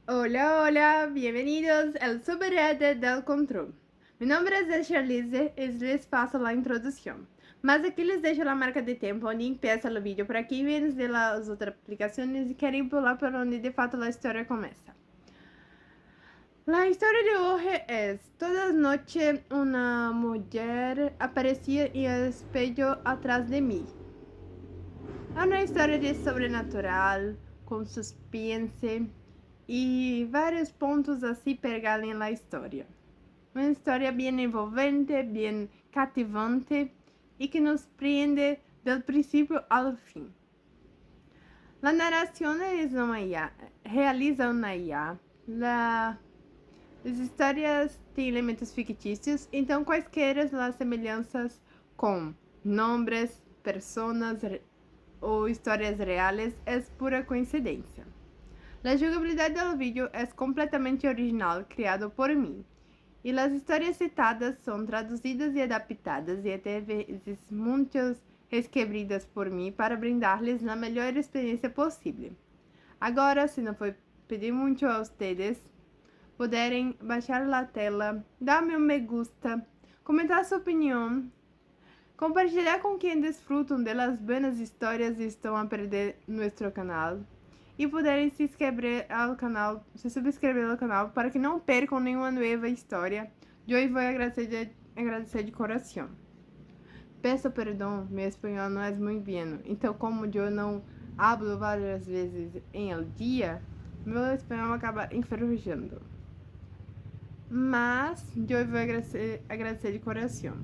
Hola, hola, bienvenidos al subreddit del control. Mi nombre es Charlize y les paso la introducción. Mas aquí les dejo la marca de tiempo onde empieza el vídeo para quem viene de las otras aplicaciones y quieren pular por donde de fato la historia comienza. La historia de hoy es: todas noche una mujer aparecía en el espejo atrás de mí. É uma história de sobrenatural, com suspense e vários pontos assim pegados na história. Uma história bem envolvente, bem cativante e que nos prende do princípio ao fim. A narração é uma IA, realiza uma IA. As histórias têm elementos fictícios, então quaisquer as semelhanças com nomes, personas ou histórias reais é pura coincidência. A jogabilidade do vídeo é completamente original, criado por mim, e as histórias citadas são traduzidas e adaptadas e até vezes muitas reescritas por mim para brindar-lhes a melhor experiência possível. Agora, se não for pedir muito a vocês, puderem baixar a tela, dar-me me gusta, comentar sua opinião, compartilhar com quem desfrutam das belas histórias e estão a perder nosso canal. E puderem se inscrever ao canal, se subscrever ao canal para que não percam nenhuma nova história. Eu vou agradecer de coração. Peço perdão, meu espanhol não é muito bem, então como eu não hablo várias vezes em el dia, meu espanhol acaba enferrujando. Mas eu vou agradecer de coração.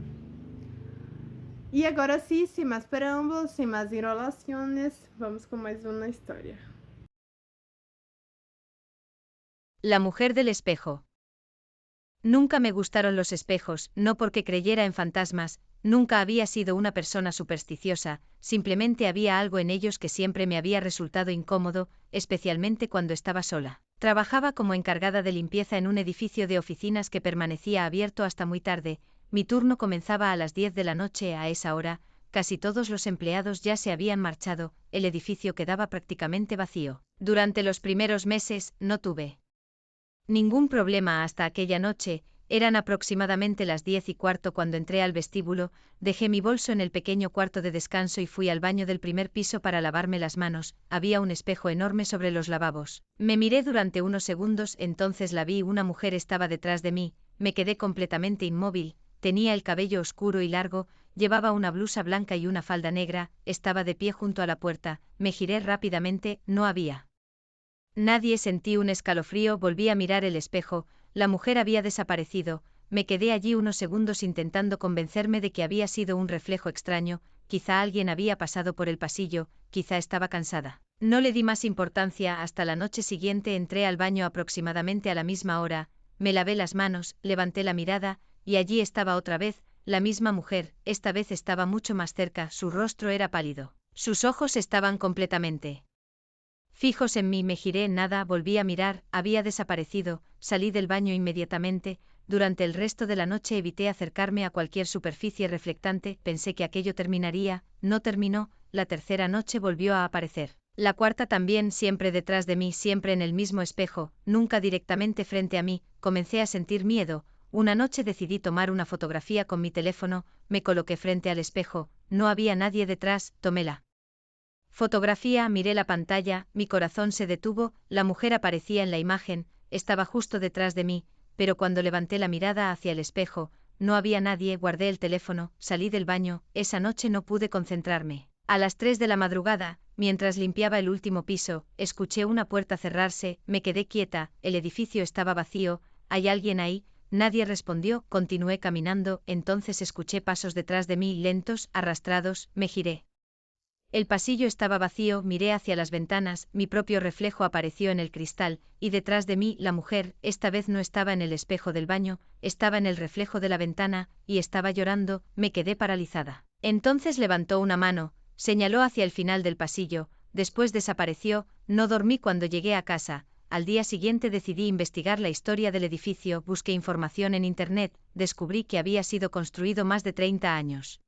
E agora sim, sem mais preâmbulos, sem mais enrolações, vamos com mais uma história. La mujer del espejo. Nunca me gustaron los espejos, no porque creyera en fantasmas, nunca había sido una persona supersticiosa, simplemente había algo en ellos que siempre me había resultado incómodo, especialmente cuando estaba sola. Trabajaba como encargada de limpieza en un edificio de oficinas que permanecía abierto hasta muy tarde. Mi turno comenzaba a las 10 de la noche. A esa hora, casi todos los empleados ya se habían marchado, el edificio quedaba prácticamente vacío. Durante los primeros meses, no tuve ningún problema hasta aquella noche. Eran aproximadamente las 10:15 cuando entré al vestíbulo, dejé mi bolso en el pequeño cuarto de descanso y fui al baño del primer piso para lavarme las manos. Había un espejo enorme sobre los lavabos. Me miré durante unos segundos, entonces la vi. Una mujer estaba detrás de mí, me quedé completamente inmóvil. Tenía el cabello oscuro y largo, llevaba una blusa blanca y una falda negra, estaba de pie junto a la puerta. Me giré rápidamente, no había nadie. Sentí un escalofrío, volví a mirar el espejo, la mujer había desaparecido. Me quedé allí unos segundos intentando convencerme de que había sido un reflejo extraño, quizá alguien había pasado por el pasillo, quizá estaba cansada. No le di más importancia. Hasta la noche siguiente entré al baño aproximadamente a la misma hora, me lavé las manos, levanté la mirada, y allí estaba otra vez, la misma mujer. Esta vez estaba mucho más cerca, su rostro era pálido, sus ojos estaban completamente fijos en mí. Me giré, nada, volví a mirar, había desaparecido. Salí del baño inmediatamente. Durante el resto de la noche evité acercarme a cualquier superficie reflectante, pensé que aquello terminaría, no terminó. La tercera noche volvió a aparecer. La cuarta también, siempre detrás de mí, siempre en el mismo espejo, nunca directamente frente a mí. Comencé a sentir miedo. Una noche decidí tomar una fotografía con mi teléfono, me coloqué frente al espejo, no había nadie detrás, tomé la fotografía, miré la pantalla, mi corazón se detuvo. La mujer aparecía en la imagen, estaba justo detrás de mí, pero cuando levanté la mirada hacia el espejo, no había nadie. Guardé el teléfono, salí del baño. Esa noche no pude concentrarme. A las 3 de la madrugada, mientras limpiaba el último piso, escuché una puerta cerrarse, me quedé quieta, el edificio estaba vacío. ¿Hay alguien ahí? Nadie respondió. Continué caminando, entonces escuché pasos detrás de mí, lentos, arrastrados. Me giré. El pasillo estaba vacío, miré hacia las ventanas, mi propio reflejo apareció en el cristal, y detrás de mí la mujer. Esta vez no estaba en el espejo del baño, estaba en el reflejo de la ventana, y estaba llorando. Me quedé paralizada. Entonces levantó una mano, señaló hacia el final del pasillo, después desapareció. No dormí cuando llegué a casa. Al día siguiente decidí investigar la historia del edificio, busqué información en internet, descubrí que había sido construido más de 30 años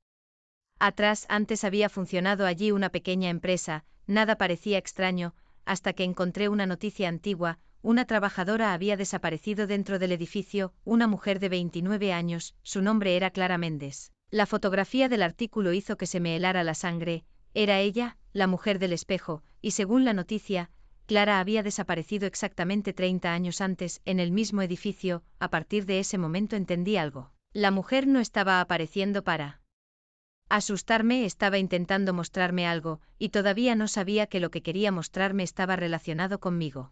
atrás. Antes había funcionado allí una pequeña empresa, nada parecía extraño, hasta que encontré una noticia antigua. una trabajadora había desaparecido dentro del edificio, una mujer de 29 años, su nombre era Clara Méndez. La fotografía del artículo hizo que se me helara la sangre, era ella, la mujer del espejo, y según la noticia, Clara había desaparecido exactamente 30 años antes, en el mismo edificio. A partir de ese momento entendí algo. La mujer no estaba apareciendo para asustarme, estaba intentando mostrarme algo, y todavía no sabía que lo que quería mostrarme estaba relacionado conmigo.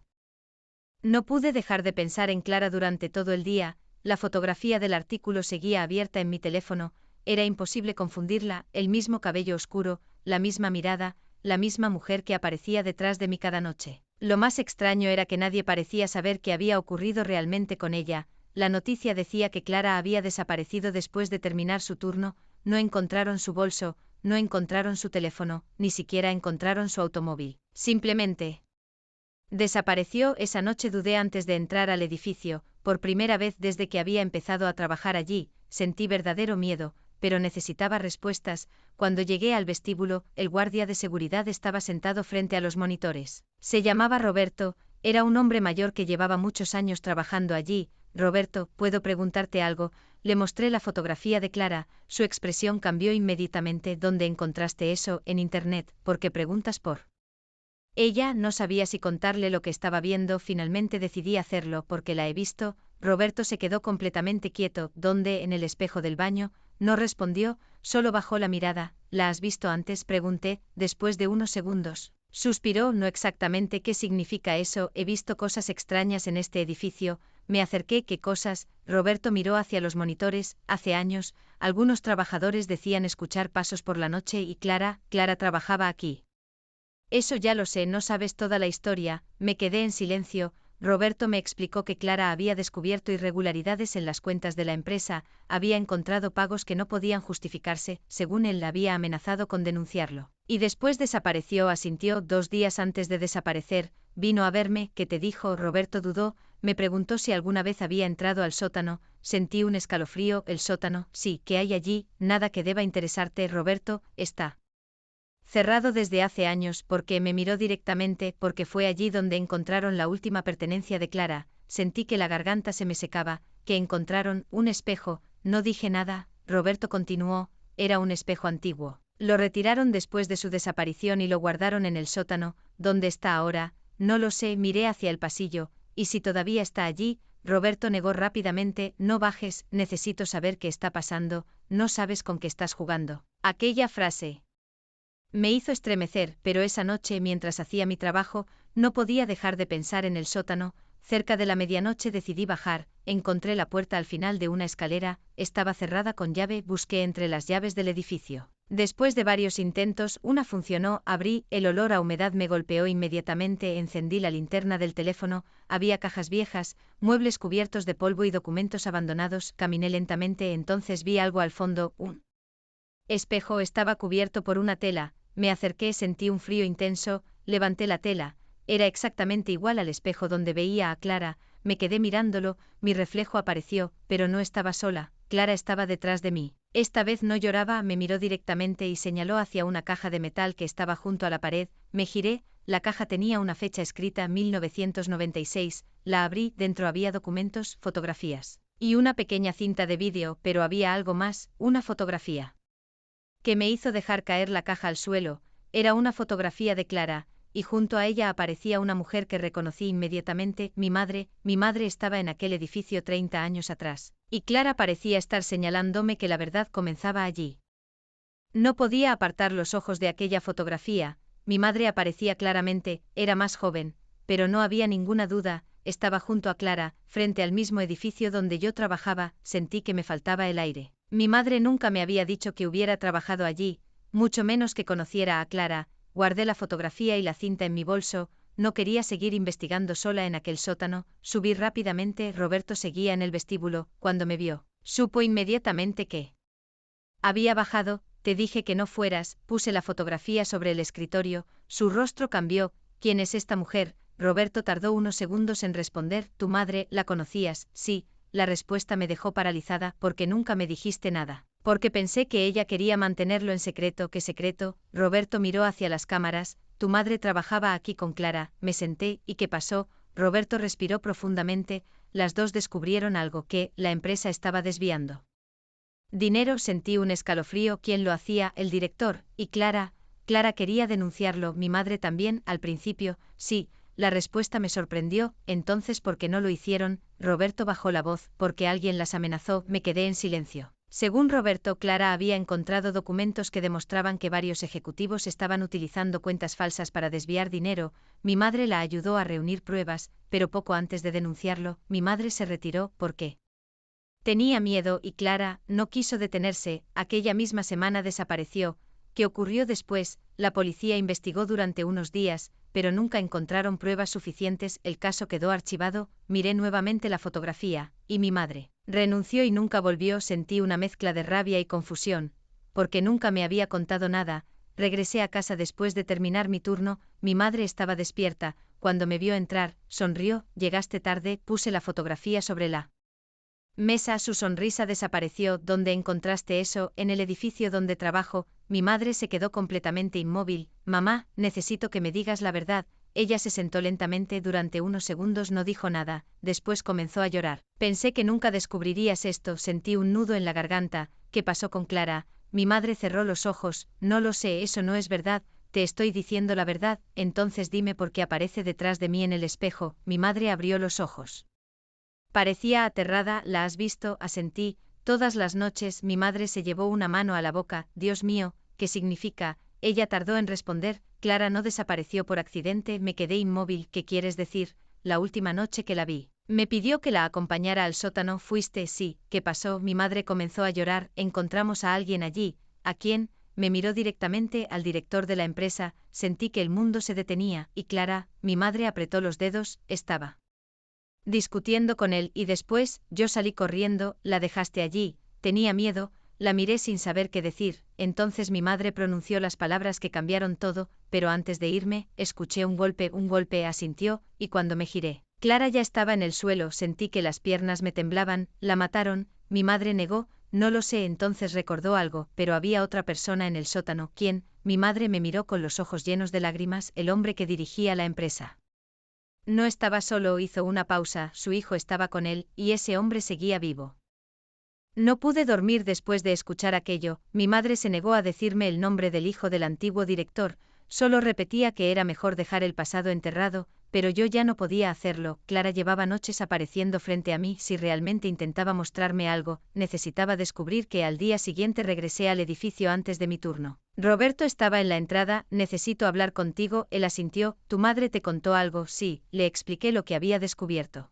No pude dejar de pensar en Clara durante todo el día, la fotografía del artículo seguía abierta en mi teléfono, era imposible confundirla, el mismo cabello oscuro, la misma mirada, la misma mujer que aparecía detrás de mí cada noche. Lo más extraño era que nadie parecía saber qué había ocurrido realmente con ella. La noticia decía que Clara había desaparecido después de terminar su turno, no encontraron su bolso, no encontraron su teléfono, ni siquiera encontraron su automóvil. Simplemente desapareció. Esa noche dudé antes de entrar al edificio, por primera vez desde que había empezado a trabajar allí, sentí verdadero miedo, pero necesitaba respuestas. Cuando llegué al vestíbulo, el guardia de seguridad estaba sentado frente a los monitores. Se llamaba Roberto, era un hombre mayor que llevaba muchos años trabajando allí. Roberto, ¿puedo preguntarte algo? Le mostré la fotografía de Clara, su expresión cambió inmediatamente. ¿Dónde encontraste eso? En internet. ¿Por qué preguntas por ella? No sabía si contarle lo que estaba viendo, finalmente decidí hacerlo porque la he visto. Roberto se quedó completamente quieto. ¿Dónde? En el espejo del baño. No respondió, solo bajó la mirada. ¿La has visto antes? Pregunté, después de unos segundos. Suspiró. No exactamente qué significa eso, he visto cosas extrañas en este edificio. Me acerqué. ¿Qué cosas? Roberto miró hacia los monitores. Hace años, algunos trabajadores decían escuchar pasos por la noche y Clara trabajaba aquí. Eso ya lo sé, no sabes toda la historia. Me quedé en silencio. Roberto me explicó que Clara había descubierto irregularidades en las cuentas de la empresa, había encontrado pagos que no podían justificarse, según él la había amenazado con denunciarlo. Y después desapareció, asintió. 2 días antes de desaparecer, vino a verme. ¿Qué te dijo? Roberto dudó, me preguntó si alguna vez había entrado al sótano, sentí un escalofrío. ¿El sótano? Sí, ¿qué hay allí? Nada que deba interesarte. Roberto, está cerrado desde hace años. Porque me miró directamente, porque fue allí donde encontraron la última pertenencia de Clara. Sentí que la garganta se me secaba. Que encontraron un espejo. No dije nada. Roberto continuó, era un espejo antiguo. Lo retiraron después de su desaparición y lo guardaron en el sótano. ¿Dónde está ahora? No lo sé. Miré hacia el pasillo. ¿Y si todavía está allí? Roberto negó rápidamente. No bajes, necesito saber qué está pasando. No sabes con qué estás jugando. Aquella frase me hizo estremecer, pero esa noche, mientras hacía mi trabajo, no podía dejar de pensar en el sótano. Cerca de la medianoche decidí bajar, encontré la puerta al final de una escalera, estaba cerrada con llave, busqué entre las llaves del edificio. Después de varios intentos, una funcionó, abrí, el olor a humedad me golpeó inmediatamente, encendí la linterna del teléfono, había cajas viejas, muebles cubiertos de polvo y documentos abandonados, caminé lentamente, entonces vi algo al fondo, un espejo estaba cubierto por una tela. Me acerqué, sentí un frío intenso, levanté la tela, era exactamente igual al espejo donde veía a Clara, me quedé mirándolo, mi reflejo apareció, pero no estaba sola, Clara estaba detrás de mí. Esta vez no lloraba, me miró directamente y señaló hacia una caja de metal que estaba junto a la pared, me giré, la caja tenía una fecha escrita 1996, la abrí, dentro había documentos, fotografías y una pequeña cinta de vídeo, pero había algo más, una fotografía que me hizo dejar caer la caja al suelo. Era una fotografía de Clara, y junto a ella aparecía una mujer que reconocí inmediatamente, mi madre estaba en aquel edificio 30 años atrás, y Clara parecía estar señalándome que la verdad comenzaba allí. No podía apartar los ojos de aquella fotografía, mi madre aparecía claramente, era más joven, pero no había ninguna duda, estaba junto a Clara, frente al mismo edificio donde yo trabajaba, sentí que me faltaba el aire. Mi madre nunca me había dicho que hubiera trabajado allí, mucho menos que conociera a Clara. Guardé la fotografía y la cinta en mi bolso, no quería seguir investigando sola en aquel sótano, subí rápidamente, Roberto seguía en el vestíbulo, cuando me vio, supo inmediatamente que había bajado. Te dije que no fueras, puse la fotografía sobre el escritorio, su rostro cambió. ¿Quién es esta mujer? Roberto tardó unos segundos en responder. Tu madre, ¿la conocías? Sí. La respuesta me dejó paralizada. ¿Por qué nunca me dijiste nada? Porque pensé que ella quería mantenerlo en secreto. ¿Qué secreto? Roberto miró hacia las cámaras. Tu madre trabajaba aquí con Clara. Me senté. ¿Y qué pasó? Roberto respiró profundamente, las dos descubrieron algo que la empresa estaba desviando. Dinero, sentí un escalofrío. ¿Quién lo hacía? El director. Y Clara quería denunciarlo. Mi madre también, al principio, sí. La respuesta me sorprendió. Entonces, ¿por qué no lo hicieron? Roberto bajó la voz. Porque alguien las amenazó. Me quedé en silencio. Según Roberto, Clara había encontrado documentos que demostraban que varios ejecutivos estaban utilizando cuentas falsas para desviar dinero. Mi madre la ayudó a reunir pruebas, pero poco antes de denunciarlo, mi madre se retiró. ¿Por qué? Tenía miedo y Clara no quiso detenerse. Aquella misma semana desapareció. ¿Qué ocurrió después? La policía investigó durante unos días, pero nunca encontraron pruebas suficientes. El caso quedó archivado. Miré nuevamente la fotografía, y mi madre renunció y nunca volvió. Sentí una mezcla de rabia y confusión, porque nunca me había contado nada. Regresé a casa después de terminar mi turno. Mi madre estaba despierta. Cuando me vio entrar, sonrió. Llegaste tarde. Puse la fotografía sobre la mesa. Su sonrisa desapareció. ¿Dónde encontraste eso? En el edificio donde trabajo. Mi madre se quedó completamente inmóvil. Mamá, necesito que me digas la verdad. Ella se sentó lentamente. Durante unos segundos no dijo nada, después comenzó a llorar. Pensé que nunca descubrirías esto. Sentí un nudo en la garganta. ¿Qué pasó con Clara? Mi madre cerró los ojos. No lo sé, eso no es verdad. Te estoy diciendo la verdad. Entonces dime por qué aparece detrás de mí en el espejo. Mi madre abrió los ojos. Parecía aterrada. ¿La has visto? Asentí. Todas las noches. Mi madre se llevó una mano a la boca. Dios mío, ¿qué significa? Ella tardó en responder. Clara no desapareció por accidente. Me quedé inmóvil. ¿Qué quieres decir? La última noche que la vi, me pidió que la acompañara al sótano. ¿Fuiste? Sí. ¿Qué pasó? Mi madre comenzó a llorar. Encontramos a alguien allí. ¿A quién? Me miró directamente. Al director de la empresa. Sentí que el mundo se detenía. Y Clara, mi madre apretó los dedos, estaba discutiendo con él. Y después, yo salí corriendo. La dejaste allí. Tenía miedo. La miré sin saber qué decir. Entonces mi madre pronunció las palabras que cambiaron todo, pero antes de irme, escuché un golpe, asintió, y cuando me giré, Clara ya estaba en el suelo. Sentí que las piernas me temblaban. ¿La mataron? Mi madre negó. No lo sé. Entonces recordó algo, pero había otra persona en el sótano. ¿Quién? Mi madre me miró con los ojos llenos de lágrimas. El hombre que dirigía la empresa. No estaba solo. Hizo una pausa. Su hijo estaba con él, y ese hombre seguía vivo. No pude dormir después de escuchar aquello. Mi madre se negó a decirme el nombre del hijo del antiguo director, solo repetía que era mejor dejar el pasado enterrado, pero yo ya no podía hacerlo. Clara llevaba noches apareciendo frente a mí. Si realmente intentaba mostrarme algo, necesitaba descubrir que al día siguiente regresé al edificio antes de mi turno. Roberto estaba en la entrada. Necesito hablar contigo. Él asintió. ¿Tu madre te contó algo? Sí, le expliqué lo que había descubierto.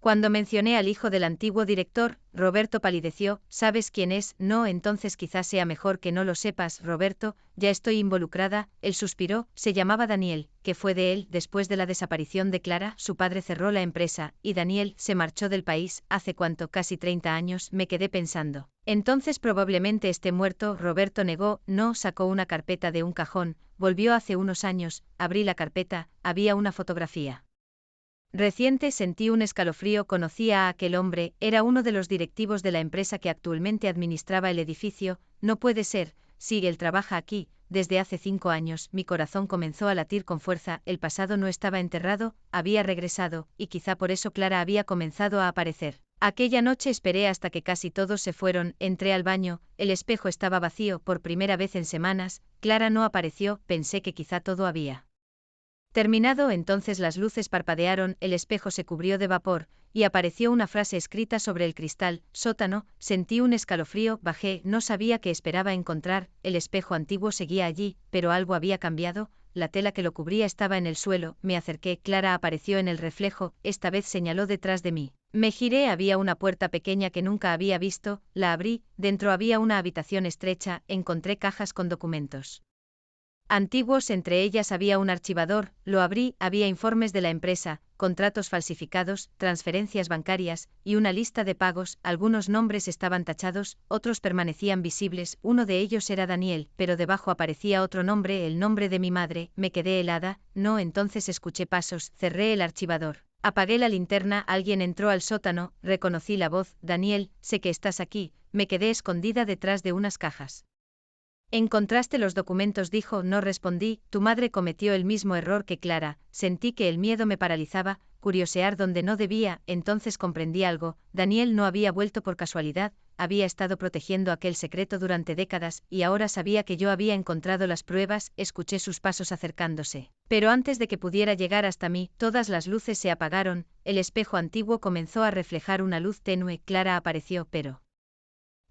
Cuando mencioné al hijo del antiguo director, Roberto palideció. ¿Sabes quién es? No, entonces quizás sea mejor que no lo sepas. Roberto, ya estoy involucrada. Él suspiró. Se llamaba Daniel. ¿Qué fue de él? Después de la desaparición de Clara, su padre cerró la empresa, y Daniel se marchó del país. ¿Hace cuánto? Casi 30 años. Me quedé pensando. Entonces probablemente esté muerto. Roberto negó. No, sacó una carpeta de un cajón. Volvió hace unos años. Abrí la carpeta. Había una fotografía reciente. Sentí un escalofrío. Conocía a aquel hombre. Era uno de los directivos de la empresa que actualmente administraba el edificio. No puede ser. Sí, él trabaja aquí. Desde hace 5 años. Mi corazón comenzó a latir con fuerza. El pasado no estaba enterrado, había regresado, y quizá por eso Clara había comenzado a aparecer. Aquella noche esperé hasta que casi todos se fueron. Entré al baño. El espejo estaba vacío. Por primera vez en semanas, Clara no apareció. Pensé que quizá todo había terminado. Entonces las luces parpadearon, el espejo se cubrió de vapor, y apareció una frase escrita sobre el cristal. Sótano. Sentí un escalofrío. Bajé. No sabía qué esperaba encontrar. El espejo antiguo seguía allí, pero algo había cambiado. La tela que lo cubría estaba en el suelo. Me acerqué. Clara apareció en el reflejo. Esta vez señaló detrás de mí. Me giré. Había una puerta pequeña que nunca había visto. La abrí. Dentro había una habitación estrecha. Encontré cajas con documentos antiguos. Entre ellas había un archivador. Lo abrí. Había informes de la empresa, contratos falsificados, transferencias bancarias, y una lista de pagos. Algunos nombres estaban tachados, otros permanecían visibles. Uno de ellos era Daniel, pero debajo aparecía otro nombre, el nombre de mi madre. Me quedé helada. No. Entonces escuché pasos. Cerré el archivador. Apagué la linterna. Alguien entró al sótano. Reconocí la voz. Daniel, sé que estás aquí. Me quedé escondida detrás de unas cajas. Encontraste los documentos, dijo. No respondí. Tu madre cometió el mismo error que Clara. Sentí que el miedo me paralizaba, curiosear donde no debía. Entonces comprendí algo. Daniel no había vuelto por casualidad, había estado protegiendo aquel secreto durante décadas, y ahora sabía que yo había encontrado las pruebas. Escuché sus pasos acercándose. Pero antes de que pudiera llegar hasta mí, todas las luces se apagaron, el espejo antiguo comenzó a reflejar una luz tenue. Clara apareció, pero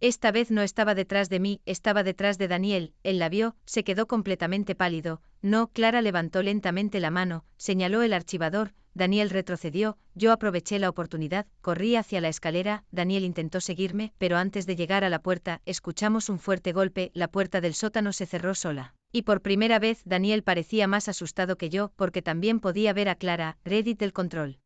esta vez no estaba detrás de mí, estaba detrás de Daniel. Él la vio, se quedó completamente pálido. No, Clara levantó lentamente la mano, señaló el archivador. Daniel retrocedió, yo aproveché la oportunidad, corrí hacia la escalera. Daniel intentó seguirme, pero antes de llegar a la puerta, escuchamos un fuerte golpe. La puerta del sótano se cerró sola. Y por primera vez Daniel parecía más asustado que yo, porque también podía ver a Clara, Reddit del control.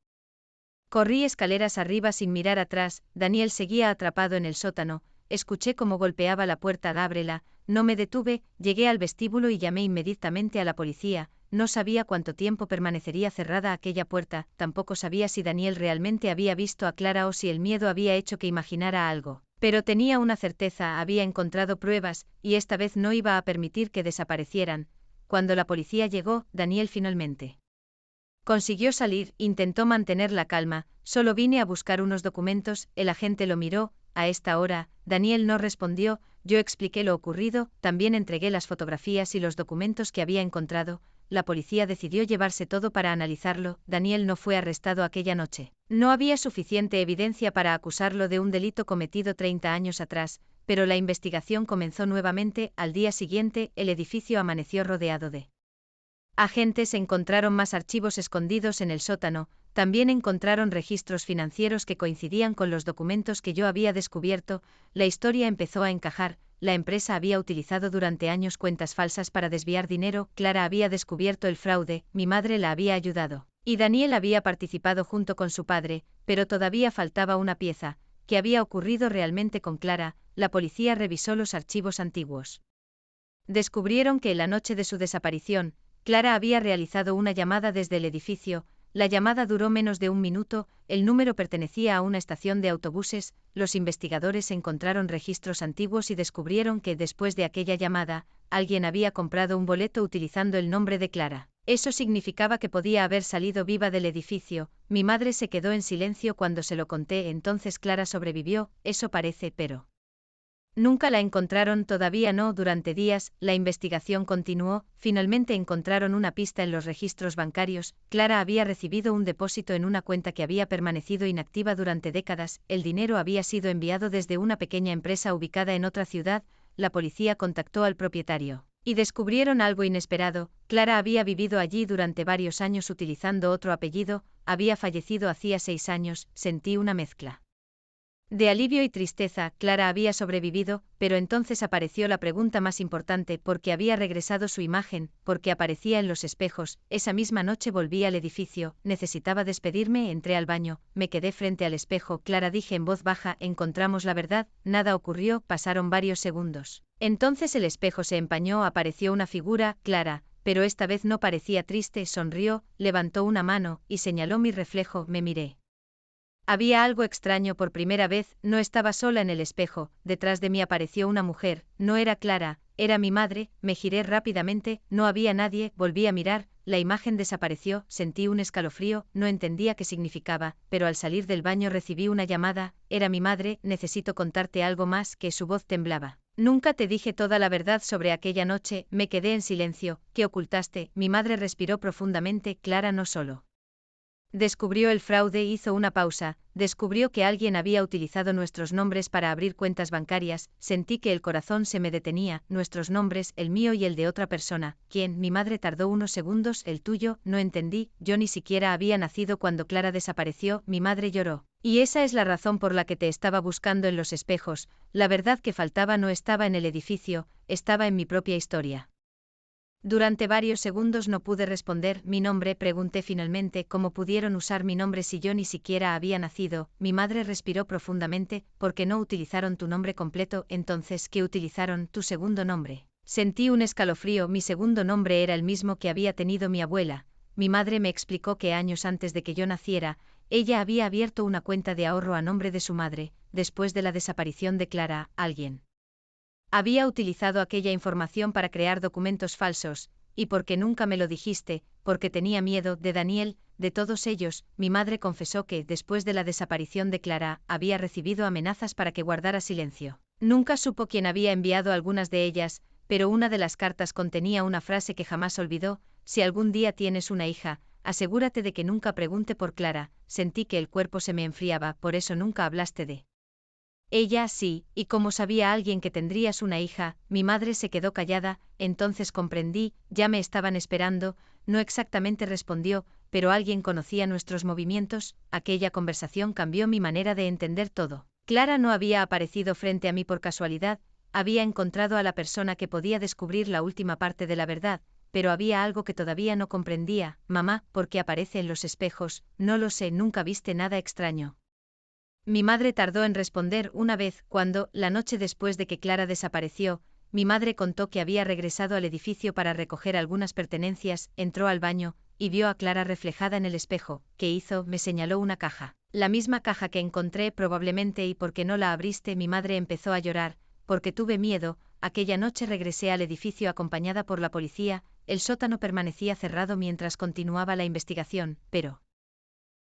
Corrí escaleras arriba sin mirar atrás. Daniel seguía atrapado en el sótano. Escuché cómo golpeaba la puerta. Ábrela. No me detuve, llegué al vestíbulo y llamé inmediatamente a la policía. No sabía cuánto tiempo permanecería cerrada aquella puerta, tampoco sabía si Daniel realmente había visto a Clara o si el miedo había hecho que imaginara algo. Pero tenía una certeza, había encontrado pruebas, y esta vez no iba a permitir que desaparecieran. Cuando la policía llegó, Daniel finalmente consiguió salir, intentó mantener la calma. Solo vine a buscar unos documentos. El agente lo miró. A esta hora, Daniel no respondió. Yo expliqué lo ocurrido, también entregué las fotografías y los documentos que había encontrado. La policía decidió llevarse todo para analizarlo. Daniel no fue arrestado aquella noche. No había suficiente evidencia para acusarlo de un delito cometido 30 años atrás, pero la investigación comenzó nuevamente. Al día siguiente, el edificio amaneció rodeado de agentes. Encontraron más archivos escondidos en el sótano, también encontraron registros financieros que coincidían con los documentos que yo había descubierto. La historia empezó a encajar. La empresa había utilizado durante años cuentas falsas para desviar dinero. Clara había descubierto el fraude, mi madre la había ayudado, y Daniel había participado junto con su padre, pero todavía faltaba una pieza. ¿Qué había ocurrido realmente con Clara? La policía revisó los archivos antiguos. Descubrieron que en la noche de su desaparición, Clara había realizado una llamada desde el edificio. La llamada duró menos de un minuto. El número pertenecía a una estación de autobuses. Los investigadores encontraron registros antiguos y descubrieron que después de aquella llamada, alguien había comprado un boleto utilizando el nombre de Clara. Eso significaba que podía haber salido viva del edificio. Mi madre se quedó en silencio cuando se lo conté. Entonces Clara sobrevivió, eso parece, pero nunca la encontraron. Todavía no. Durante días, la investigación continuó. Finalmente encontraron una pista en los registros bancarios. Clara había recibido un depósito en una cuenta que había permanecido inactiva durante décadas. El dinero había sido enviado desde una pequeña empresa ubicada en otra ciudad. La policía contactó al propietario y descubrieron algo inesperado. Clara había vivido allí durante varios años utilizando otro apellido. Había fallecido hacía 6 años. Sentí una mezcla de alivio y tristeza. Clara había sobrevivido, pero entonces apareció la pregunta más importante: ¿por qué había regresado su imagen? ¿Por qué aparecía en los espejos? Esa misma noche volví al edificio, necesitaba despedirme. Entré al baño, me quedé frente al espejo. Clara, dije en voz baja, encontramos la verdad. Nada ocurrió. Pasaron varios segundos. Entonces el espejo se empañó, apareció una figura, Clara, pero esta vez no parecía triste. Sonrió, levantó una mano y señaló mi reflejo. Me miré. Había algo extraño. Por primera vez, no estaba sola en el espejo. Detrás de mí apareció una mujer. No era Clara, era mi madre. Me giré rápidamente, no había nadie. Volví a mirar, la imagen desapareció. Sentí un escalofrío, no entendía qué significaba, pero al salir del baño recibí una llamada. Era mi madre. Necesito contarte algo más. Que su voz temblaba. Nunca te dije toda la verdad sobre aquella noche. Me quedé en silencio. ¿Qué ocultaste? Mi madre respiró profundamente. Clara no solo descubrió el fraude, hizo una pausa, descubrió que alguien había utilizado nuestros nombres para abrir cuentas bancarias. Sentí que el corazón se me detenía. Nuestros nombres, el mío y el de otra persona. ¿Quién? Mi madre tardó unos segundos. El tuyo. No entendí. Yo ni siquiera había nacido cuando Clara desapareció. Mi madre lloró. Y esa es la razón por la que te estaba buscando en los espejos. La verdad que faltaba no estaba en el edificio, estaba en mi propia historia. Durante varios segundos no pude responder. ¿Mi nombre? Pregunté finalmente. ¿Cómo pudieron usar mi nombre si yo ni siquiera había nacido? Mi madre respiró profundamente. ¿Por qué no utilizaron tu nombre completo? Entonces, ¿qué utilizaron? Tu segundo nombre. Sentí un escalofrío. Mi segundo nombre era el mismo que había tenido mi abuela. Mi madre me explicó que años antes de que yo naciera, ella había abierto una cuenta de ahorro a nombre de su madre. Después de la desaparición de Clara, alguien Había utilizado aquella información para crear documentos falsos, y porque nunca me lo dijiste, porque tenía miedo de Daniel, de todos ellos. Mi madre confesó que, después de la desaparición de Clara, había recibido amenazas para que guardara silencio. Nunca supo quién había enviado algunas de ellas, pero una de las cartas contenía una frase que jamás olvidó: si algún día tienes una hija, asegúrate de que nunca pregunte por Clara. Sentí que el cuerpo se me enfriaba, por eso nunca hablaste de ella. Sí, y como sabía alguien que tendrías una hija. Mi madre se quedó callada, entonces comprendí, ya me estaban esperando. No exactamente respondió, pero alguien conocía nuestros movimientos. Aquella conversación cambió mi manera de entender todo. Clara no había aparecido frente a mí por casualidad, había encontrado a la persona que podía descubrir la última parte de la verdad, pero había algo que todavía no comprendía. Mamá, ¿por qué aparece en los espejos? No lo sé, nunca viste nada extraño. Mi madre tardó en responder. Una vez, cuando, la noche después de que Clara desapareció, mi madre contó que había regresado al edificio para recoger algunas pertenencias, entró al baño, y vio a Clara reflejada en el espejo. ¿Qué hizo? Me señaló una caja. La misma caja que encontré probablemente. ¿Y por qué no la abriste? Mi madre empezó a llorar, porque tuve miedo. Aquella noche regresé al edificio acompañada por la policía. El sótano permanecía cerrado mientras continuaba la investigación, pero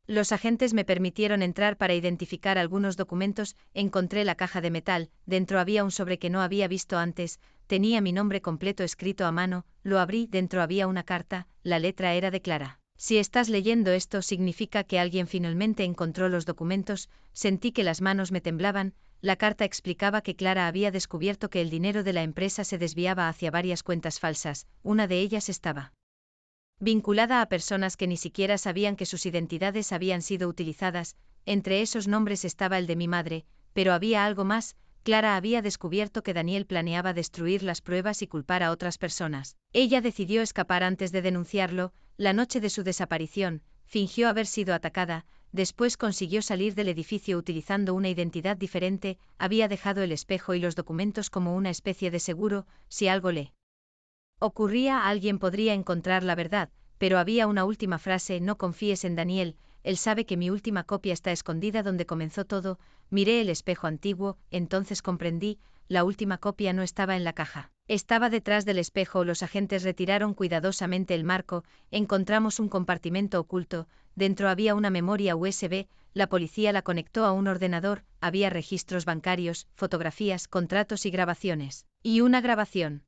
los agentes me permitieron entrar para identificar algunos documentos. Encontré la caja de metal, dentro había un sobre que no había visto antes, tenía mi nombre completo escrito a mano. Lo abrí, dentro había una carta, la letra era de Clara. Si estás leyendo esto, significa que alguien finalmente encontró los documentos. Sentí que las manos me temblaban. La carta explicaba que Clara había descubierto que el dinero de la empresa se desviaba hacia varias cuentas falsas. Una de ellas estaba vinculada a personas que ni siquiera sabían que sus identidades habían sido utilizadas. Entre esos nombres estaba el de mi madre, pero había algo más. Clara había descubierto que Daniel planeaba destruir las pruebas y culpar a otras personas. Ella decidió escapar antes de denunciarlo. La noche de su desaparición, fingió haber sido atacada, después consiguió salir del edificio utilizando una identidad diferente. Había dejado el espejo y los documentos como una especie de seguro. Si algo le ocurría, alguien podría encontrar la verdad, pero había una última frase: no confíes en Daniel, él sabe que mi última copia está escondida donde comenzó todo. Miré el espejo antiguo, entonces comprendí, la última copia no estaba en la caja. Estaba detrás del espejo. Los agentes retiraron cuidadosamente el marco, encontramos un compartimento oculto, dentro había una memoria USB, la policía la conectó a un ordenador, había registros bancarios, fotografías, contratos y grabaciones. Y una grabación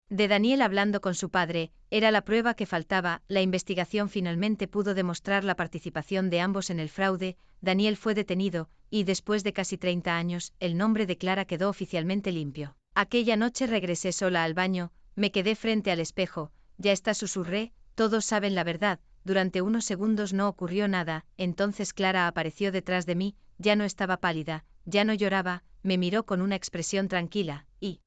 de Daniel hablando con su padre, era la prueba que faltaba. La investigación finalmente pudo demostrar la participación de ambos en el fraude. Daniel fue detenido, y después de casi 30 años, el nombre de Clara quedó oficialmente limpio. Aquella noche regresé sola al baño, me quedé frente al espejo. Ya está, susurré, todos saben la verdad. Durante unos segundos no ocurrió nada, entonces Clara apareció detrás de mí, ya no estaba pálida, ya no lloraba, me miró con una expresión tranquila, y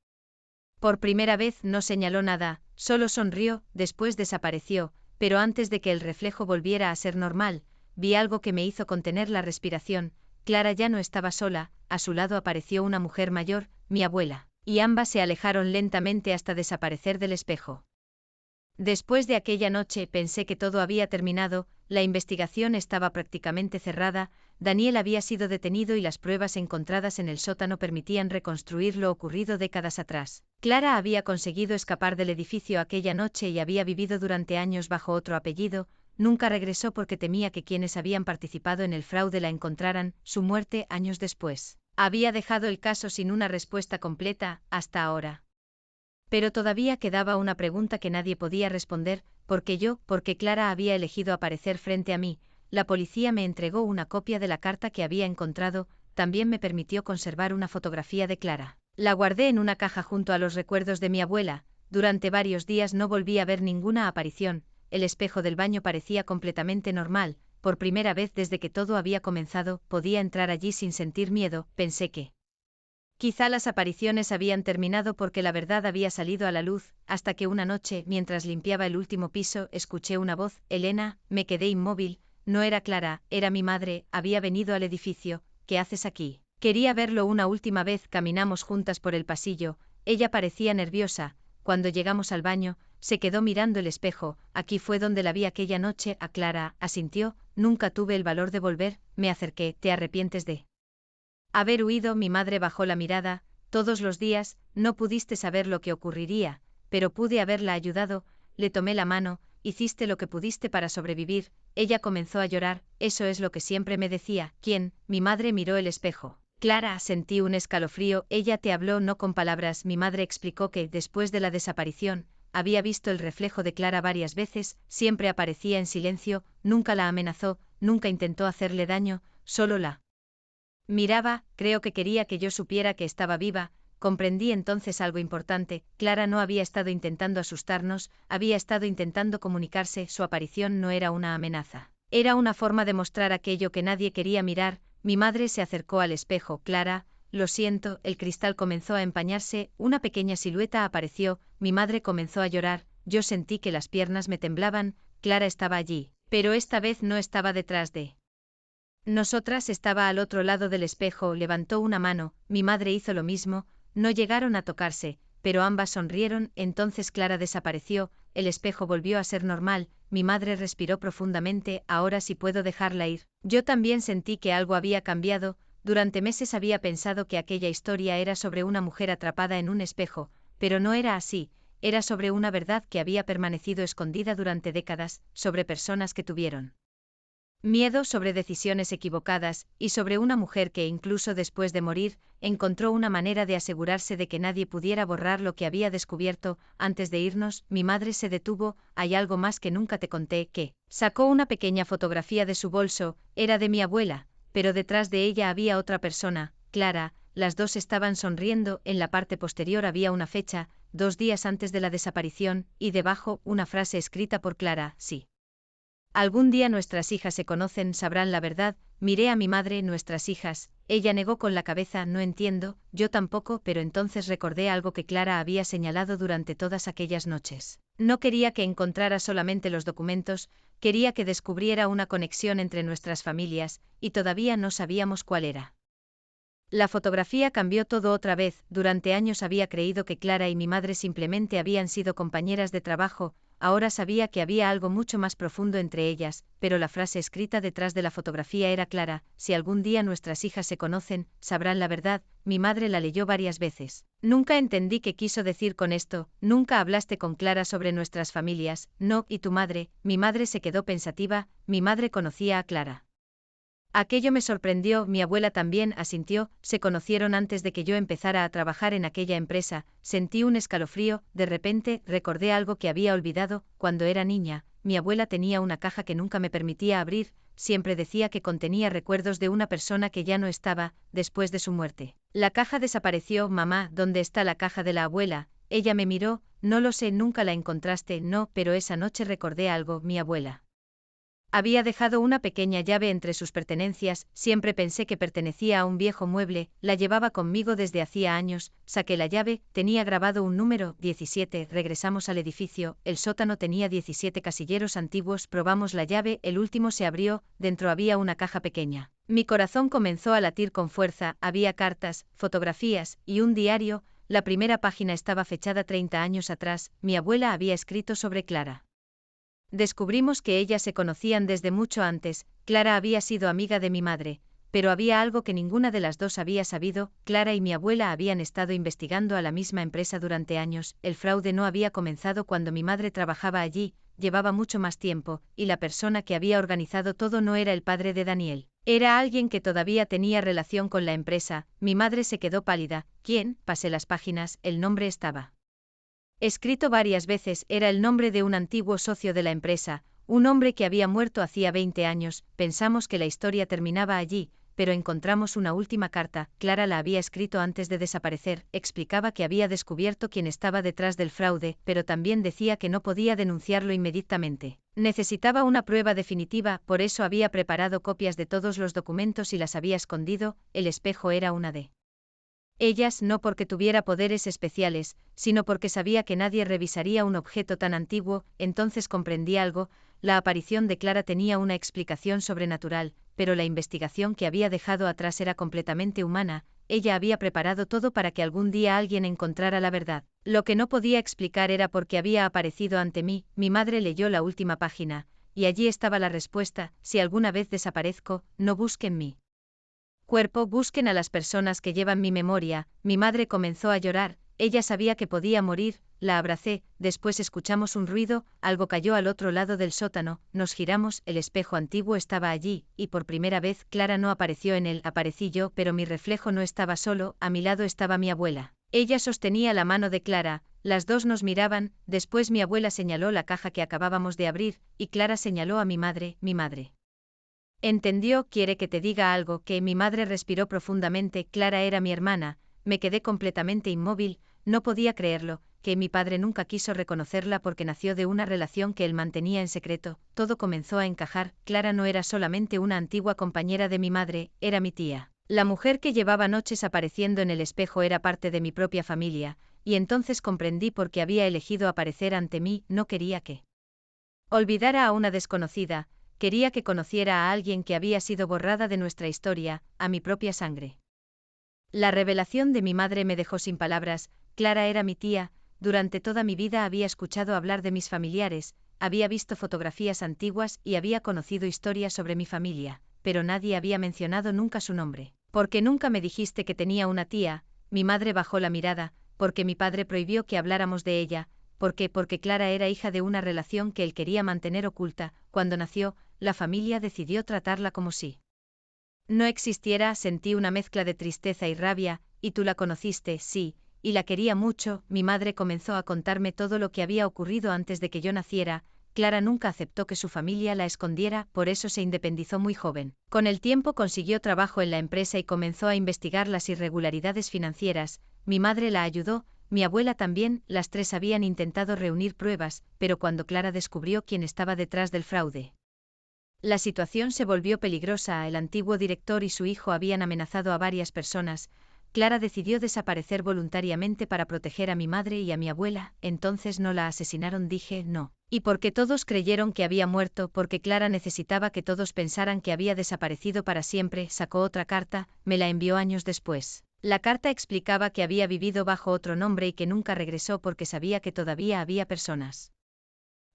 por primera vez no señaló nada, solo sonrió. Después desapareció, pero antes de que el reflejo volviera a ser normal, vi algo que me hizo contener la respiración. Clara ya no estaba sola, a su lado apareció una mujer mayor, mi abuela, y ambas se alejaron lentamente hasta desaparecer del espejo. Después de aquella noche pensé que todo había terminado, la investigación estaba prácticamente cerrada. Daniel había sido detenido y las pruebas encontradas en el sótano permitían reconstruir lo ocurrido décadas atrás. Clara había conseguido escapar del edificio aquella noche y había vivido durante años bajo otro apellido. Nunca regresó porque temía que quienes habían participado en el fraude la encontraran. Su muerte, años después, había dejado el caso sin una respuesta completa, hasta ahora. Pero todavía quedaba una pregunta que nadie podía responder: ¿por qué yo? Porque Clara había elegido aparecer frente a mí. La policía me entregó una copia de la carta que había encontrado, también me permitió conservar una fotografía de Clara. La guardé en una caja junto a los recuerdos de mi abuela. Durante varios días no volví a ver ninguna aparición. El espejo del baño parecía completamente normal. Por primera vez desde que todo había comenzado, podía entrar allí sin sentir miedo. Pensé que quizá las apariciones habían terminado porque la verdad había salido a la luz, hasta que una noche, mientras limpiaba el último piso, escuché una voz: Elena. Me quedé inmóvil. No era Clara, era mi madre. Había venido al edificio. ¿Qué haces aquí? Quería verlo una última vez. Caminamos juntas por el pasillo. Ella parecía nerviosa. Cuando llegamos al baño, se quedó mirando el espejo. Aquí fue donde la vi aquella noche. A Clara, asintió. Nunca tuve el valor de volver. Me acerqué. ¿Te arrepientes de haber huido? Mi madre bajó la mirada. Todos los días, no pudiste saber lo que ocurriría, pero pude haberla ayudado, le tomé la mano, hiciste lo que pudiste para sobrevivir, ella comenzó a llorar, eso es lo que siempre me decía, ¿quién? Mi madre miró el espejo. Clara, sentí un escalofrío, ella te habló no con palabras, mi madre explicó que, después de la desaparición, había visto el reflejo de Clara varias veces, siempre aparecía en silencio, nunca la amenazó, nunca intentó hacerle daño, solo la miraba, creo que quería que yo supiera que estaba viva. Comprendí entonces algo importante, Clara no había estado intentando asustarnos, había estado intentando comunicarse, su aparición no era una amenaza. Era una forma de mostrar aquello que nadie quería mirar. Mi madre se acercó al espejo, Clara, lo siento, el cristal comenzó a empañarse, una pequeña silueta apareció, mi madre comenzó a llorar, yo sentí que las piernas me temblaban, Clara estaba allí, pero esta vez no estaba detrás de nosotras, estaba al otro lado del espejo, levantó una mano, mi madre hizo lo mismo, no llegaron a tocarse, pero ambas sonrieron, entonces Clara desapareció, el espejo volvió a ser normal, mi madre respiró profundamente, ahora sí puedo dejarla ir. Yo también sentí que algo había cambiado, durante meses había pensado que aquella historia era sobre una mujer atrapada en un espejo, pero no era así, era sobre una verdad que había permanecido escondida durante décadas, sobre personas que tuvieron miedo, sobre decisiones equivocadas, y sobre una mujer que incluso después de morir, encontró una manera de asegurarse de que nadie pudiera borrar lo que había descubierto. Antes de irnos, mi madre se detuvo, hay algo más que nunca te conté, que sacó una pequeña fotografía de su bolso, era de mi abuela, pero detrás de ella había otra persona, Clara, las dos estaban sonriendo, en la parte posterior había una fecha, 2 días antes de la desaparición, y debajo, una frase escrita por Clara, sí. Algún día nuestras hijas se conocen, sabrán la verdad, miré a mi madre, nuestras hijas, ella negó con la cabeza, no entiendo, yo tampoco, pero entonces recordé algo que Clara había señalado durante todas aquellas noches. No quería que encontrara solamente los documentos, quería que descubriera una conexión entre nuestras familias, y todavía no sabíamos cuál era. La fotografía cambió todo otra vez, durante años había creído que Clara y mi madre simplemente habían sido compañeras de trabajo, ahora sabía que había algo mucho más profundo entre ellas, pero la frase escrita detrás de la fotografía era clara, si algún día nuestras hijas se conocen, sabrán la verdad, mi madre la leyó varias veces. Nunca entendí qué quiso decir con esto, nunca hablaste con Clara sobre nuestras familias, no, y tu madre, mi madre se quedó pensativa, mi madre conocía a Clara. Aquello me sorprendió, mi abuela también asintió, se conocieron antes de que yo empezara a trabajar en aquella empresa, sentí un escalofrío, de repente, recordé algo que había olvidado, cuando era niña, mi abuela tenía una caja que nunca me permitía abrir, siempre decía que contenía recuerdos de una persona que ya no estaba, después de su muerte. La caja desapareció, mamá, ¿dónde está la caja de la abuela? Ella me miró, no lo sé, nunca la encontraste, no, pero esa noche recordé algo, mi abuela había dejado una pequeña llave entre sus pertenencias, siempre pensé que pertenecía a un viejo mueble, la llevaba conmigo desde hacía años, saqué la llave, tenía grabado un número, 17, regresamos al edificio, el sótano tenía 17 casilleros antiguos, probamos la llave, el último se abrió, dentro había una caja pequeña. Mi corazón comenzó a latir con fuerza, había cartas, fotografías, y un diario, la primera página estaba fechada 30 años atrás, mi abuela había escrito sobre Clara. Descubrimos que ellas se conocían desde mucho antes, Clara había sido amiga de mi madre, pero había algo que ninguna de las dos había sabido, Clara y mi abuela habían estado investigando a la misma empresa durante años, el fraude no había comenzado cuando mi madre trabajaba allí, llevaba mucho más tiempo, y la persona que había organizado todo no era el padre de Daniel. Era alguien que todavía tenía relación con la empresa, mi madre se quedó pálida, ¿quién? Pasé las páginas, el nombre estaba escrito varias veces, era el nombre de un antiguo socio de la empresa, un hombre que había muerto hacía 20 años, pensamos que la historia terminaba allí, pero encontramos una última carta, Clara la había escrito antes de desaparecer, explicaba que había descubierto quién estaba detrás del fraude, pero también decía que no podía denunciarlo inmediatamente. Necesitaba una prueba definitiva, por eso había preparado copias de todos los documentos y las había escondido, el espejo era una de ellas, no porque tuviera poderes especiales, sino porque sabía que nadie revisaría un objeto tan antiguo, entonces comprendí algo, la aparición de Clara tenía una explicación sobrenatural, pero la investigación que había dejado atrás era completamente humana, ella había preparado todo para que algún día alguien encontrara la verdad. Lo que no podía explicar era por qué había aparecido ante mí, mi madre leyó la última página, y allí estaba la respuesta, si alguna vez desaparezco, no busquen mi cuerpo, busquen a las personas que llevan mi memoria, mi madre comenzó a llorar, Ella sabía que podía morir, la abracé, después escuchamos un ruido, algo cayó al otro lado del sótano, nos giramos, el espejo antiguo estaba allí, y por primera vez Clara no apareció en él, aparecí yo, pero mi reflejo no estaba solo, a mi lado estaba mi abuela. Ella sostenía la mano de Clara, las dos nos miraban, después mi abuela señaló la caja que acabábamos de abrir, y Clara señaló a mi madre, mi madre. Entendió, quiere que te diga algo, que mi madre respiró profundamente, Clara era mi hermana, me quedé completamente inmóvil, no podía creerlo, que mi padre nunca quiso reconocerla porque nació de una relación que él mantenía en secreto, todo comenzó a encajar, Clara no era solamente una antigua compañera de mi madre, era mi tía. La mujer que llevaba noches apareciendo en el espejo era parte de mi propia familia, y entonces comprendí por qué había elegido aparecer ante mí, no quería que olvidara a una desconocida, quería que conociera a alguien que había sido borrada de nuestra historia, a mi propia sangre. La revelación de mi madre me dejó sin palabras, Clara era mi tía, durante toda mi vida había escuchado hablar de mis familiares, había visto fotografías antiguas y había conocido historias sobre mi familia, pero nadie había mencionado nunca su nombre. ¿Por qué nunca me dijiste que tenía una tía? Mi madre bajó la mirada, porque mi padre prohibió que habláramos de ella, porque Clara era hija de una relación que él quería mantener oculta, cuando nació, la familia decidió tratarla como si no existiera, sentí una mezcla de tristeza y rabia, y tú la conociste, sí, y la quería mucho, mi madre comenzó a contarme todo lo que había ocurrido antes de que yo naciera, Clara nunca aceptó que su familia la escondiera, por eso se independizó muy joven. Con el tiempo consiguió trabajo en la empresa y comenzó a investigar las irregularidades financieras, mi madre la ayudó, mi abuela también, las tres habían intentado reunir pruebas, pero cuando Clara descubrió quién estaba detrás del fraude, la situación se volvió peligrosa, el antiguo director y su hijo habían amenazado a varias personas, Clara decidió desaparecer voluntariamente para proteger a mi madre y a mi abuela, entonces no la asesinaron, dije, no. Y porque todos creyeron que había muerto, porque Clara necesitaba que todos pensaran que había desaparecido para siempre, sacó otra carta, me la envió años después. La carta explicaba que había vivido bajo otro nombre y que nunca regresó porque sabía que todavía había personas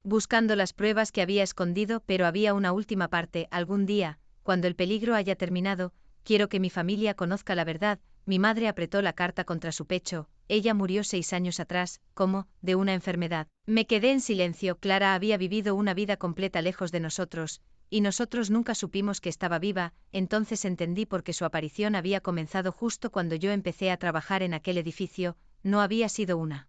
buscando las pruebas que había escondido, pero había una última parte, algún día, cuando el peligro haya terminado, quiero que mi familia conozca la verdad, mi madre apretó la carta contra su pecho, ella murió 6 años atrás, ¿cómo? De una enfermedad. Me quedé en silencio, Clara había vivido una vida completa lejos de nosotros, y nosotros nunca supimos que estaba viva, entonces entendí por qué su aparición había comenzado justo cuando yo empecé a trabajar en aquel edificio, no había sido una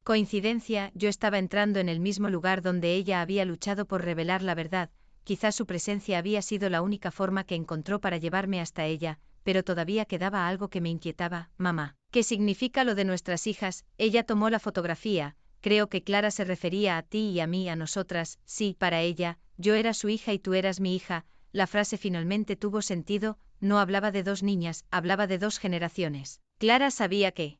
coincidencia, yo estaba entrando en el mismo lugar donde ella había luchado por revelar la verdad, quizás su presencia había sido la única forma que encontró para llevarme hasta ella, pero todavía quedaba algo que me inquietaba, mamá. ¿Qué significa lo de nuestras hijas? Ella tomó la fotografía, creo que Clara se refería a ti y a mí, a nosotras, sí, para ella, yo era su hija y tú eras mi hija, la frase finalmente tuvo sentido, no hablaba de 2 niñas, hablaba de 2 generaciones. Clara sabía que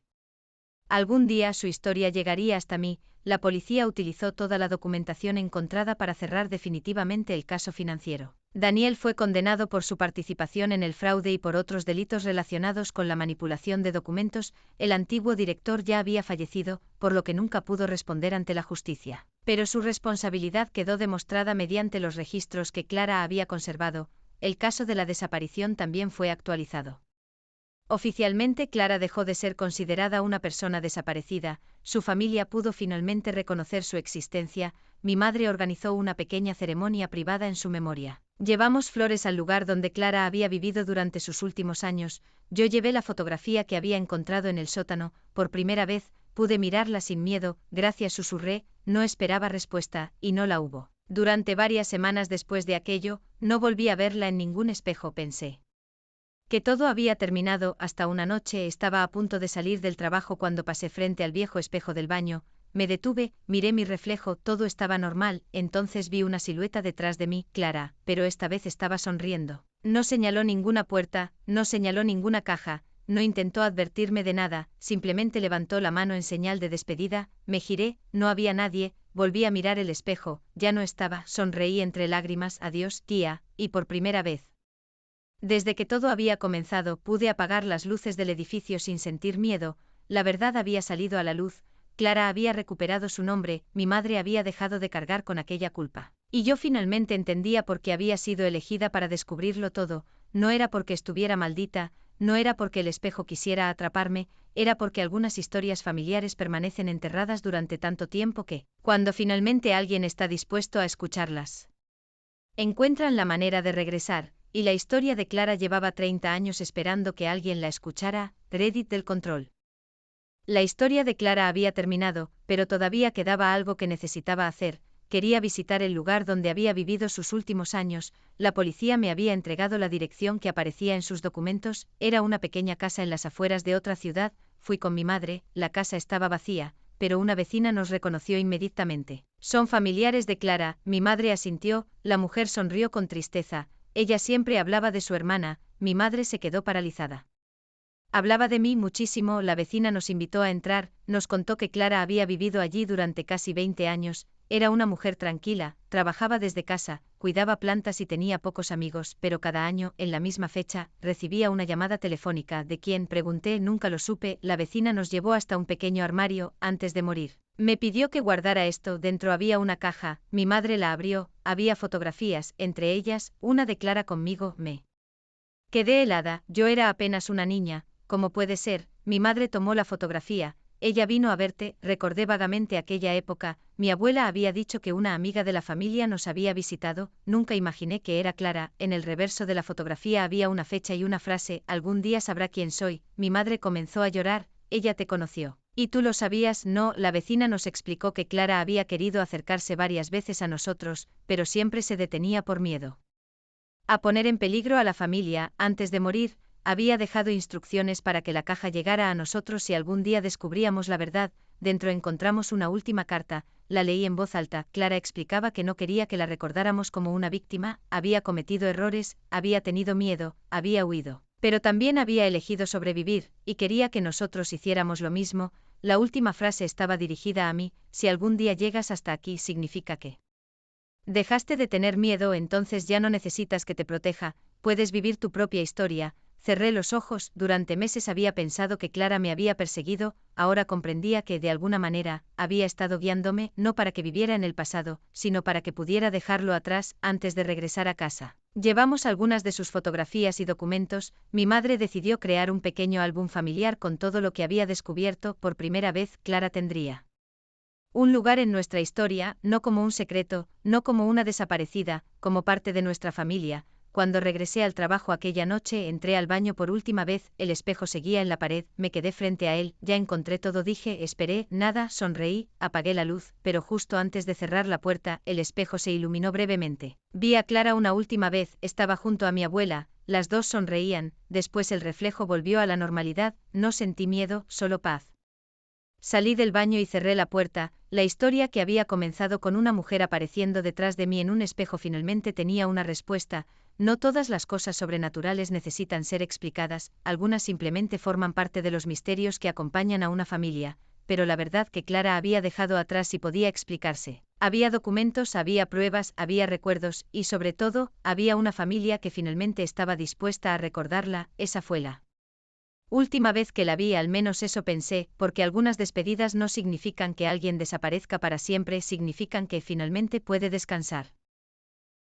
algún día su historia llegaría hasta mí, la policía utilizó toda la documentación encontrada para cerrar definitivamente el caso financiero. Daniel fue condenado por su participación en el fraude y por otros delitos relacionados con la manipulación de documentos, el antiguo director ya había fallecido, por lo que nunca pudo responder ante la justicia. Pero su responsabilidad quedó demostrada mediante los registros que Clara había conservado, el caso de la desaparición también fue actualizado. Oficialmente Clara dejó de ser considerada una persona desaparecida, su familia pudo finalmente reconocer su existencia, mi madre organizó una pequeña ceremonia privada en su memoria. Llevamos flores al lugar donde Clara había vivido durante sus últimos años, yo llevé la fotografía que había encontrado en el sótano, por primera vez, pude mirarla sin miedo, gracias susurré, no esperaba respuesta, y no la hubo. Durante varias semanas después de aquello, no volví a verla en ningún espejo, pensé que todo había terminado, hasta una noche estaba a punto de salir del trabajo cuando pasé frente al viejo espejo del baño, me detuve, miré mi reflejo, todo estaba normal, entonces vi una silueta detrás de mí, Clara, pero esta vez estaba sonriendo. No señaló ninguna puerta, no señaló ninguna caja, no intentó advertirme de nada, simplemente levantó la mano en señal de despedida, me giré, no había nadie, volví a mirar el espejo, ya no estaba, sonreí entre lágrimas, adiós, tía, y por primera vez desde que todo había comenzado, pude apagar las luces del edificio sin sentir miedo, la verdad había salido a la luz, Clara había recuperado su nombre, mi madre había dejado de cargar con aquella culpa. Y yo finalmente entendía por qué había sido elegida para descubrirlo todo, no era porque estuviera maldita, no era porque el espejo quisiera atraparme, era porque algunas historias familiares permanecen enterradas durante tanto tiempo que, cuando finalmente alguien está dispuesto a escucharlas, encuentran la manera de regresar, y la historia de Clara llevaba 30 años esperando que alguien la escuchara. Reddit del control. La historia de Clara había terminado, pero todavía quedaba algo que necesitaba hacer. Quería visitar el lugar donde había vivido sus últimos años. La policía me había entregado la dirección que aparecía en sus documentos, era una pequeña casa en las afueras de otra ciudad. Fui con mi madre, la casa estaba vacía, pero una vecina nos reconoció inmediatamente. Son familiares de Clara, mi madre asintió, la mujer sonrió con tristeza, ella siempre hablaba de su hermana, mi madre se quedó paralizada. Hablaba de mí muchísimo, la vecina nos invitó a entrar, nos contó que Clara había vivido allí durante casi 20 años, era una mujer tranquila, trabajaba desde casa, cuidaba plantas y tenía pocos amigos, pero cada año, en la misma fecha, recibía una llamada telefónica. ¿De quién? Pregunté, nunca lo supe, la vecina nos llevó hasta un pequeño armario, antes de morir. Me pidió que guardara esto, dentro había una caja, mi madre la abrió, había fotografías, entre ellas, una de Clara conmigo, me quedé helada, yo era apenas una niña. ¿Cómo puede ser? Mi madre tomó la fotografía, ella vino a verte, recordé vagamente aquella época, mi abuela había dicho que una amiga de la familia nos había visitado, nunca imaginé que era Clara, en el reverso de la fotografía había una fecha y una frase, algún día sabrá quién soy, mi madre comenzó a llorar, ella te conoció. ¿Y tú lo sabías? No, la vecina nos explicó que Clara había querido acercarse varias veces a nosotros, pero siempre se detenía por miedo a poner en peligro a la familia. Antes de morir, había dejado instrucciones para que la caja llegara a nosotros si algún día descubríamos la verdad. Dentro encontramos una última carta, la leí en voz alta. Clara explicaba que no quería que la recordáramos como una víctima, había cometido errores, había tenido miedo, había huido, pero también había elegido sobrevivir, y quería que nosotros hiciéramos lo mismo. La última frase estaba dirigida a mí, si algún día llegas hasta aquí significa que dejaste de tener miedo, entonces ya no necesitas que te proteja, puedes vivir tu propia historia. Cerré los ojos, durante meses había pensado que Clara me había perseguido, ahora comprendía que, de alguna manera, había estado guiándome, no para que viviera en el pasado, sino para que pudiera dejarlo atrás, antes de regresar a casa. Llevamos algunas de sus fotografías y documentos, mi madre decidió crear un pequeño álbum familiar con todo lo que había descubierto. Por primera vez, Clara tendría un lugar en nuestra historia, no como un secreto, no como una desaparecida, como parte de nuestra familia. Cuando regresé al trabajo aquella noche, entré al baño por última vez, el espejo seguía en la pared, me quedé frente a él, ya encontré todo, dije, esperé, nada, sonreí, apagué la luz, pero justo antes de cerrar la puerta, el espejo se iluminó brevemente. Vi a Clara una última vez, estaba junto a mi abuela, las dos sonreían, después el reflejo volvió a la normalidad, no sentí miedo, solo paz. Salí del baño y cerré la puerta, la historia que había comenzado con una mujer apareciendo detrás de mí en un espejo finalmente tenía una respuesta. No todas las cosas sobrenaturales necesitan ser explicadas, algunas simplemente forman parte de los misterios que acompañan a una familia, pero la verdad que Clara había dejado atrás sí podía explicarse. Había documentos, había pruebas, había recuerdos, y sobre todo, había una familia que finalmente estaba dispuesta a recordarla. Esa fue la última vez que la vi, al menos eso pensé, porque algunas despedidas no significan que alguien desaparezca para siempre, significan que finalmente puede descansar.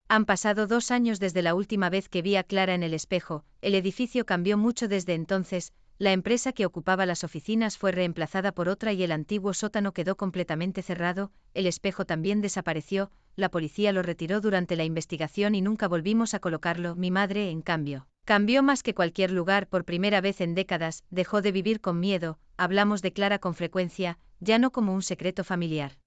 Han pasado 2 años desde la última vez que vi a Clara en el espejo, el edificio cambió mucho desde entonces, la empresa que ocupaba las oficinas fue reemplazada por otra y el antiguo sótano quedó completamente cerrado, el espejo también desapareció, la policía lo retiró durante la investigación y nunca volvimos a colocarlo. Mi madre, en cambio, cambió más que cualquier lugar. Por primera vez en décadas, dejó de vivir con miedo, hablamos de Clara con frecuencia, ya no como un secreto familiar,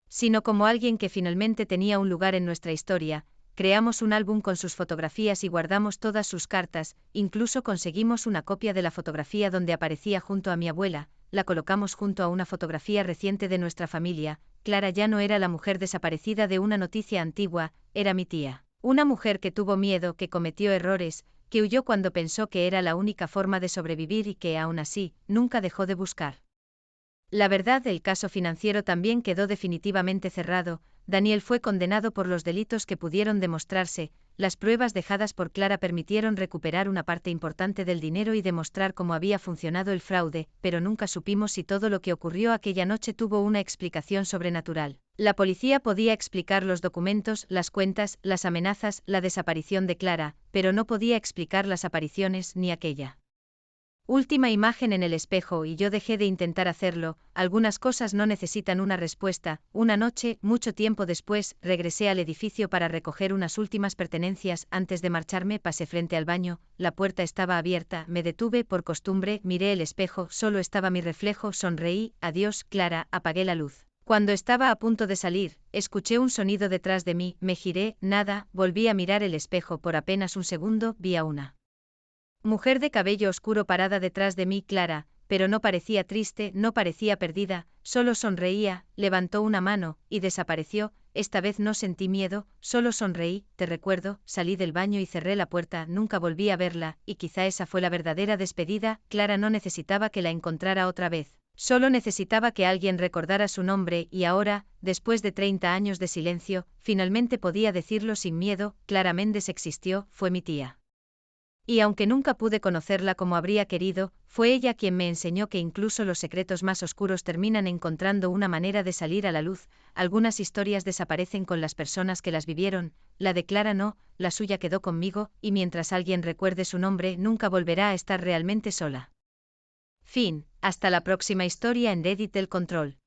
sino como alguien que finalmente tenía un lugar en nuestra historia. Creamos un álbum con sus fotografías y guardamos todas sus cartas, incluso conseguimos una copia de la fotografía donde aparecía junto a mi abuela, la colocamos junto a una fotografía reciente de nuestra familia. Clara ya no era la mujer desaparecida de una noticia antigua, era mi tía. Una mujer que tuvo miedo, que cometió errores, que huyó cuando pensó que era la única forma de sobrevivir y que, aún así, nunca dejó de buscar. La verdad, el caso financiero también quedó definitivamente cerrado. Daniel fue condenado por los delitos que pudieron demostrarse, las pruebas dejadas por Clara permitieron recuperar una parte importante del dinero y demostrar cómo había funcionado el fraude, pero nunca supimos si todo lo que ocurrió aquella noche tuvo una explicación sobrenatural. La policía podía explicar los documentos, las cuentas, las amenazas, la desaparición de Clara, pero no podía explicar las apariciones ni aquella Última imagen en el espejo y yo dejé de intentar hacerlo, algunas cosas no necesitan una respuesta. Una noche, mucho tiempo después, regresé al edificio para recoger unas últimas pertenencias. Antes de marcharme pasé frente al baño, la puerta estaba abierta, me detuve por costumbre, miré el espejo, solo estaba mi reflejo, sonreí, adiós, Clara, apagué la luz. Cuando estaba a punto de salir, escuché un sonido detrás de mí, me giré, nada, volví a mirar el espejo por apenas un segundo, vi a una mujer de cabello oscuro parada detrás de mí, Clara, pero no parecía triste, no parecía perdida, solo sonreía, levantó una mano, y desapareció. Esta vez no sentí miedo, solo sonreí, te recuerdo, salí del baño y cerré la puerta, nunca volví a verla, y quizá esa fue la verdadera despedida. Clara no necesitaba que la encontrara otra vez, solo necesitaba que alguien recordara su nombre, y ahora, después de 30 años de silencio, finalmente podía decirlo sin miedo. Clara Méndez existió, fue mi tía. Y aunque nunca pude conocerla como habría querido, fue ella quien me enseñó que incluso los secretos más oscuros terminan encontrando una manera de salir a la luz. Algunas historias desaparecen con las personas que las vivieron, la de Clara no, la suya quedó conmigo, y mientras alguien recuerde su nombre nunca volverá a estar realmente sola. Fin, hasta la próxima historia en Reddit del Control.